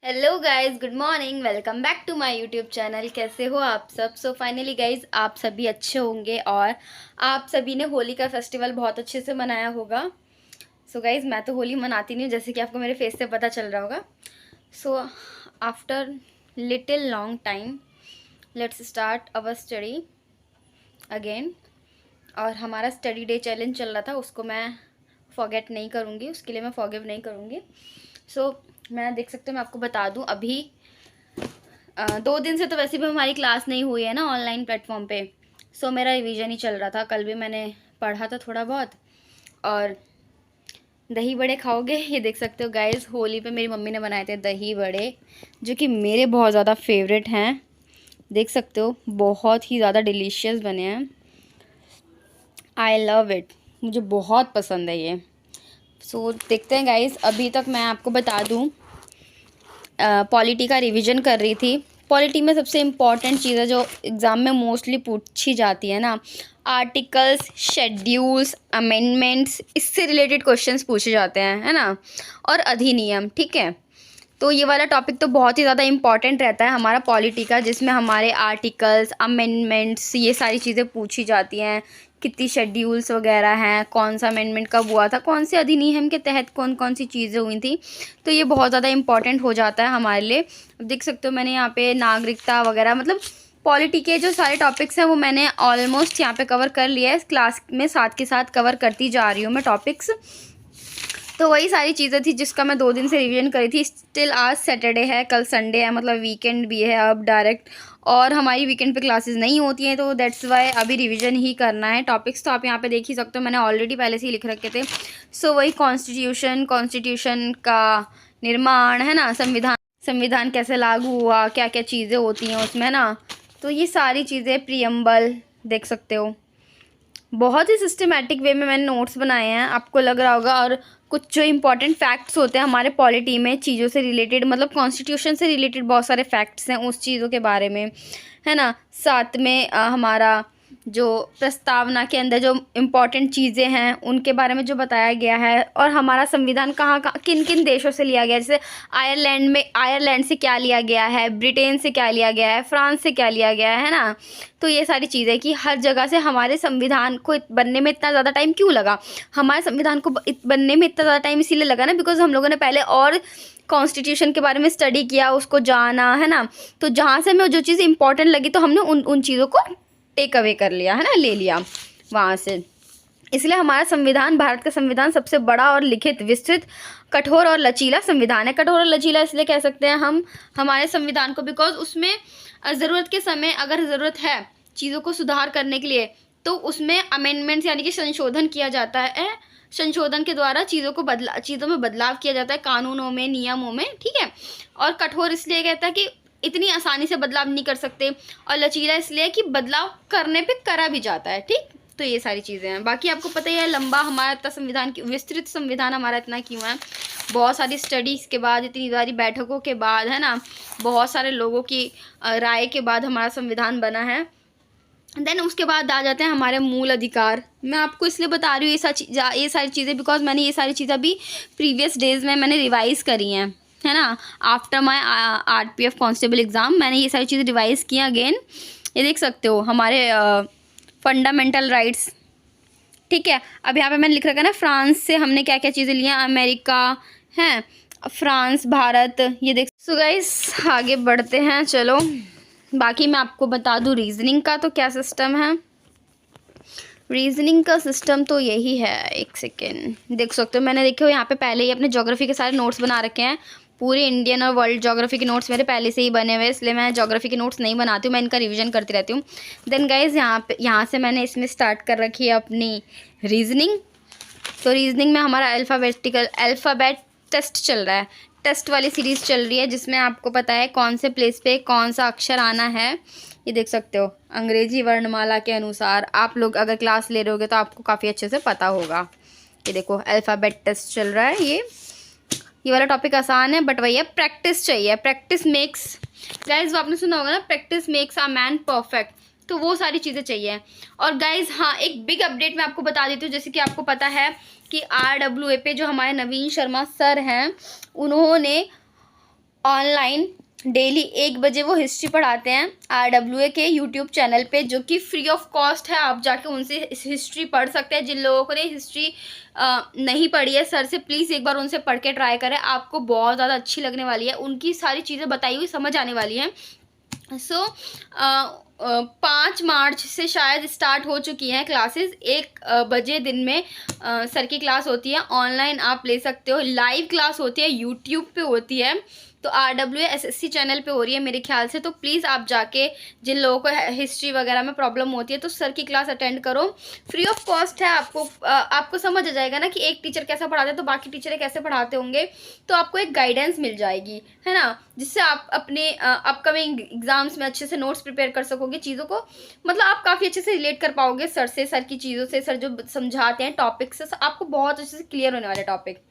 Hello guys, good morning. Welcome back to my YouTube channel. कैसे हो आप सब? फाइनली गाइस, आप सभी अच्छे होंगे और आप सभी ने होली का फेस्टिवल बहुत अच्छे से मनाया होगा। गाइस, मैं तो होली मनाती नहीं हूँ, जैसे कि आपको मेरे फेस से पता चल रहा होगा। After little long time let's start our study again. और हमारा स्टडी डे चैलेंज चल रहा था, उसको मैं फॉरगेट नहीं करूँगी, उसके लिए मैं फॉरगिव नहीं करूँगी। मैं देख सकते हो, मैं आपको बता दूँ अभी 2 दिन से तो वैसे भी हमारी क्लास नहीं हुई है ना ऑनलाइन प्लेटफॉर्म पे। मेरा रिवीजन ही चल रहा था। कल भी मैंने पढ़ा था थोड़ा बहुत। और दही बड़े खाओगे? ये देख सकते हो गाइस, होली पे मेरी मम्मी ने बनाए थे दही बड़े, जो कि मेरे बहुत ज़्यादा फेवरेट हैं। देख सकते हो, बहुत ही ज़्यादा डिलीशियस बने हैं। आई लव इट, मुझे बहुत पसंद है ये। देखते हैं गाइस। अभी तक मैं आपको बता दूँ, पॉलिटी का रिवीजन कर रही थी। पॉलिटी में सबसे इम्पॉर्टेंट चीज़ है जो एग्ज़ाम में मोस्टली पूछी जाती है ना, आर्टिकल्स, शेड्यूल्स, अमेंडमेंट्स, इससे रिलेटेड क्वेश्चंस पूछे जाते हैं, है ना। और अधिनियम, ठीक है। तो ये वाला टॉपिक तो बहुत ही ज़्यादा इम्पॉर्टेंट रहता है हमारा पॉलिटी का, जिसमें हमारे आर्टिकल्स, अमेंडमेंट्स, ये सारी चीज़ें पूछी जाती हैं। कितनी शेड्यूल्स वगैरह हैं, कौन सा अमेंडमेंट कब हुआ था, कौन से अधिनियम के तहत कौन कौन सी चीज़ें हुई थी। तो ये बहुत ज़्यादा इम्पॉर्टेंट हो जाता है हमारे लिए। अब देख सकते हो, मैंने यहाँ पे नागरिकता वगैरह, मतलब पॉलिटी के जो सारे टॉपिक्स हैं वो मैंने ऑलमोस्ट यहाँ पे कवर कर लिया है। क्लास में साथ के साथ कवर करती जा रही हूँ मैं टॉपिक्स। तो वही सारी चीज़ें थी जिसका मैं 2 दिन से रिवीजन करी थी। स्टिल आज सैटरडे है, कल संडे है, मतलब वीकेंड भी है अब डायरेक्ट। और हमारी वीकेंड पे क्लासेस नहीं होती हैं, तो दैट्स वाई अभी रिवीजन ही करना है। टॉपिक्स तो आप यहाँ पे देख ही सकते हो, मैंने ऑलरेडी पहले से ही लिख रखे थे। वही कॉन्स्टिट्यूशन का निर्माण, है ना, संविधान कैसे लागू हुआ, क्या क्या चीज़ें होती हैं उसमें ना। तो ये सारी चीज़ें, प्रियम्बल देख सकते हो। बहुत ही सिस्टमेटिक वे में मैंने नोट्स बनाए हैं, आपको लग रहा होगा। और कुछ जो इंपॉर्टेंट फैक्ट्स होते हैं हमारे पॉलिटी में, चीज़ों से रिलेटेड, मतलब कॉन्स्टिट्यूशन से रिलेटेड बहुत सारे फैक्ट्स हैं उस चीज़ों के बारे में, है ना। साथ में हमारा जो प्रस्तावना के अंदर जो इम्पोर्टेंट चीज़ें हैं उनके बारे में जो बताया गया है। और हमारा संविधान कहाँ कहाँ, किन किन देशों से लिया गया, जैसे आयरलैंड से क्या लिया गया है, ब्रिटेन से क्या लिया गया है, फ्रांस से क्या लिया गया है ना। तो ये सारी चीज़ें कि हर जगह से हमारे संविधान को बनने में इतना ज़्यादा टाइम क्यों लगा। हमारे संविधान को बनने में इतना ज़्यादा टाइम इसीलिए लगा ना, बिकॉज हम लोगों ने पहले और कॉन्स्टिट्यूशन के बारे में स्टडी किया, उसको जाना, है ना। तो जहाँ से हमें जो चीज़ इंपॉर्टेंट लगी तो हमने उन चीज़ों को टेक अवे कर लिया, है ना, ले लिया वहाँ से। इसलिए हमारा संविधान, भारत का संविधान, सबसे बड़ा और लिखित, विस्तृत, कठोर और लचीला संविधान है। कठोर और लचीला इसलिए कह सकते हैं हम हमारे संविधान को, बिकॉज उसमें ज़रूरत के समय अगर ज़रूरत है चीज़ों को सुधार करने के लिए, तो उसमें अमेंडमेंट्स यानी कि संशोधन किया जाता है। संशोधन के द्वारा चीज़ों में बदलाव किया जाता है, कानूनों में, नियमों में, ठीक है। और कठोर इसलिए कहता है कि इतनी आसानी से बदलाव नहीं कर सकते। और लचीला इसलिए कि बदलाव करने पे करा भी जाता है, ठीक। तो ये सारी चीज़ें हैं। बाकी आपको पता ही है, लंबा हमारा इतना संविधान, विस्तृत संविधान हमारा इतना क्यों है। बहुत सारी स्टडीज़ के बाद, इतनी सारी बैठकों के बाद, है ना, बहुत सारे लोगों की राय के बाद हमारा संविधान बना है। देन उसके बाद आ जाते हैं हमारे मूल अधिकार। मैं आपको इसलिए बता रही हूँ ये सारी चीज़ें, बिकॉज मैंने ये सारी चीज़ें अभी प्रीवियस डेज में मैंने रिवाइज़ करी हैं, है ना। After my RPF constable exam मैंने ये सारी चीज़ें रिवाइज़ की अगेन। ये देख सकते हो हमारे फंडामेंटल राइट्स, ठीक है। अब यहाँ पे मैंने लिख रखा है ना, फ्रांस से हमने क्या क्या चीज़ें ली हैं, अमेरिका है, फ्रांस, भारत, ये देख। गाइस आगे बढ़ते हैं, चलो। बाकी मैं आपको बता दूँ रीजनिंग का तो क्या सिस्टम है। रीजनिंग का सिस्टम तो यही है, एक सेकेंड, देख सकते हो मैंने, देखो यहाँ पे पहले ही अपने ज्योग्राफी के सारे नोट्स बना रखे हैं। पूरे इंडियन और वर्ल्ड ज्योग्राफी के नोट्स मेरे पहले से ही बने हुए हैं, इसलिए मैं ज्योग्राफी के नोट्स नहीं बनाती हूँ, मैं इनका रिवीजन करती रहती हूँ। देन गाइज यहाँ से मैंने इसमें स्टार्ट कर रखी है अपनी रीजनिंग। तो रीजनिंग में हमारा अल्फ़ाबेट टेस्ट चल रहा है, टेस्ट वाली सीरीज़ चल रही है, जिसमें आपको पता है कौन से प्लेस पे कौन सा अक्षर आना है। ये देख सकते हो, अंग्रेजी वर्णमाला के अनुसार। आप लोग अगर क्लास ले रहे होगे तो आपको काफ़ी अच्छे से पता होगा। ये देखो अल्फ़ाबेट टेस्ट चल रहा है। ये वाला टॉपिक आसान है, बट वही है, प्रैक्टिस चाहिए। प्रैक्टिस मेक्स, गाइज वो आपने सुना होगा ना, practice makes a man perfect. तो वो सारी चीज़ें चाहिए। और गाइज हाँ, एक बिग अपडेट मैं आपको बता देती हूँ। जैसे कि आपको पता है कि RWA पे जो हमारे नवीन शर्मा सर हैं, उन्होंने ऑनलाइन डेली 1 बजे वो हिस्ट्री पढ़ाते हैं RWA के यूट्यूब चैनल पे, जो कि फ्री ऑफ कॉस्ट है। आप जाके उनसे हिस्ट्री पढ़ सकते हैं। जिन लोगों ने हिस्ट्री नहीं पढ़ी है सर से, प्लीज़ एक बार उनसे पढ़ के ट्राई करें, आपको बहुत ज़्यादा अच्छी लगने वाली है। उनकी सारी चीज़ें बताई हुई समझ आने वाली हैं। 5 मार्च से शायद स्टार्ट हो चुकी हैं क्लासेस। 1 बजे दिन में सर की क्लास होती है। ऑनलाइन आप ले सकते हो, लाइव क्लास होती है, यूट्यूब पे होती है। तो RWA SSC चैनल पे हो रही है मेरे ख्याल से। तो प्लीज़ आप जाके, जिन लोगों को हिस्ट्री वगैरह में प्रॉब्लम होती है, तो सर की क्लास अटेंड करो। फ्री ऑफ कॉस्ट है। आपको समझ आ जाएगा ना कि एक टीचर कैसा पढ़ाते हैं तो बाकी टीचर कैसे पढ़ाते होंगे। तो आपको एक गाइडेंस मिल जाएगी, है ना, जिससे आप अपने अपकमिंग एग्जाम्स में अच्छे से नोट्स प्रिपेयर कर सकोगे। चीज़ों को मतलब आप काफ़ी अच्छे से रिलेट कर पाओगे सर से, सर की चीज़ों से, सर जो समझाते हैं टॉपिक से। आपको बहुत अच्छे से क्लियर होने वाले टॉपिक।